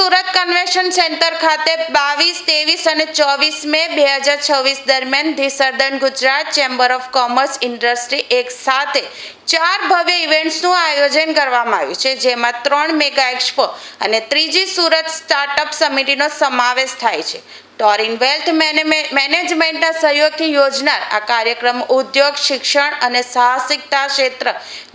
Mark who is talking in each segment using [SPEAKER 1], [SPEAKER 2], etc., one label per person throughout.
[SPEAKER 1] Surat convention centre ખાતે 22, 23 અને 24 મે 2026 દરમિયાન the southern Gujarat chamber of commerce industry એક સાથે 4 ભવ્ય ઇવેન્ટ્સનું આયોજન કરવામાં આવ્યું છે, જેમાં 3 મેગા એક્સપો અને ત્રીજી સુરત સ્ટાર્ટઅપ સમિટીનો સમાવેશ થાય છે. ટોરિન વેલ્થ મેનેજમેન્ટના સહયોગથી યોજનાર આ કાર્યક્રમ ઉદ્યોગ, શિક્ષણ અને સાહસિકતા ક્ષેત્ર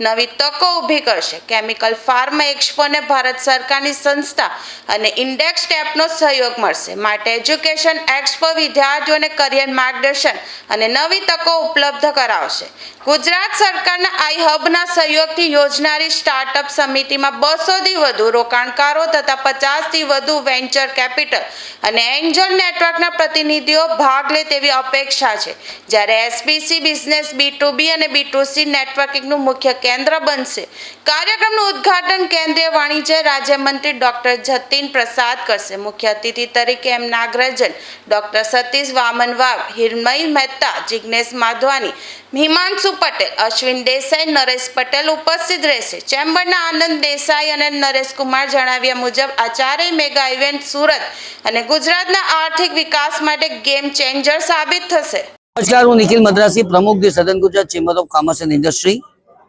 [SPEAKER 1] નવી તકો ઊભી કરશે. કેમિકલ ફાર્મા એક્સપોને ભારત સરકારની સંસ્થા અને ઇન્ડેક્સ ટેપનો સહયોગ મળશે. માટે એજ્યુકેશન એક્સપો વિદ્યાર્થીઓને કરિયર માર્ગદર્શન અને નવી તકો ઉપલબ્ધ કરાવશે. ગુજરાત સરકારના આઈ હબના સહયોગથી યોજનારી સ્ટાર્ટઅપ સમિતિમાં 200થી વધુ રોકાણકારો તથા 50થી વધુ વેન્ચર કેપિટલ અને એન્જલ નેટવર્કના પ્રતિનિધિઓ ભાગ લે તેવી અપેક્ષા છે. જ્યારે એસબીસી બિઝનેસ B2B અને B2C નેટવર્કિંગનું મુખ્ય કેન્દ્ર બનશે. કાર્યક્રમનું ઉદ્ઘાટન કેન્દ્રીય વાણિજ્ય રાજ્યમંત્રી ડોક્ટર જતીન પ્રસાદ કરશે. મુખ્ય અતિથિ તરીકે એમ નાગરાજન, ડોક્ટર સતીશ વામન વાઘ, હિરમય મહેતા, જિગ્નેશ માધવાની, હિમાંશુ પટેલ, અશ્વિન દેસાઈ, નરેશ પટેલ ઉપસ્થિત રહેશે. ચેમ્બરના આનંદ દેસાઈ અને નરેશ કુમાર જણાવ્યા મુજબ આ ચારેય મેગા ઇવેન્ટ સુરત અને ગુજરાતના આર્થિક વિકાસ માટે ગેમ ચેન્જર સાબિત થશે.
[SPEAKER 2] નમસ્કાર, હું નિખિલ મદ્રાસી, પ્રમુખ the southern Gujarat chamber of commerce and industry.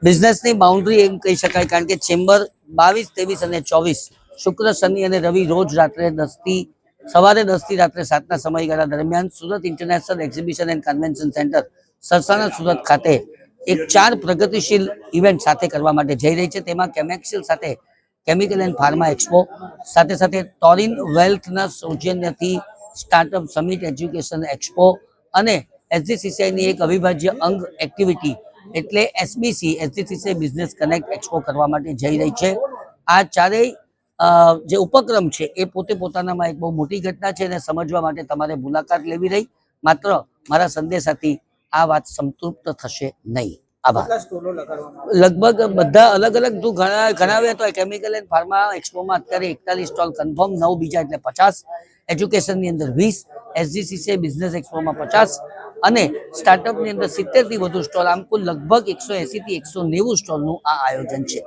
[SPEAKER 2] બિઝનેસની બાઉન્ડ્રી એમ કહી શકાય, કારણ કે ચેમ્બર 22, 23 અને 24 શુક્ર, શનિ અને રવિ રોજ સવારે 10 થી રાત્રે 7ના સમયગાળા દરમિયાન Surat international exhibition and convention centre Sarsana Surat ખાતે એક 4 પ્રગતિશીલ ઇવેન્ટ સાથે કરવા માટે જઈ રહી છે. તેમાં કેમેક્સિલ સાથે કેમિકલ એન્ડ ફાર્મા એક્સપો, સાથે સાથે ટોરિન વેલ્થના સૌજન્યથી સ્ટાર્ટઅપ સમિટ એજ્યુકેશન એક્સપો અને એસજીસીસીઆઈની એક અવિભાજ્ય અંગ એક્ટિવિટી એટલે SBC SGCCI business connect expo કરવા માટે જઈ રહી છે. આ ચારેય જે ઉપક્રમ છે એ પોતાનામાં એક બહુ મોટી ઘટના છે અને સમજવા માટે તમારે મુલાકાત લેવી રહી. માત્ર મારા સંદેશાથી આ વાત સંતૃપ્ત થશે નહીં. આભાર. લગભગ બધા અલગ અલગ તું ગણાવે તો કેમિકલ એન્ડ ફાર્મા એક્સપોમાં અત્યારે 41 સ્ટોલ કન્ફર્મ, 9 બીજા એટલે 50, એજ્યુકેશનની અંદર 20, એસજીસીસીઆઈ બિઝનેસ એક્સપોમાં 50 અને સ્ટાર્ટઅપની અંદર 70થી વધુ સ્ટોલ. આમ કુલ લગભગ 180 થી 190 સ્ટોલનું આ આયોજન છે.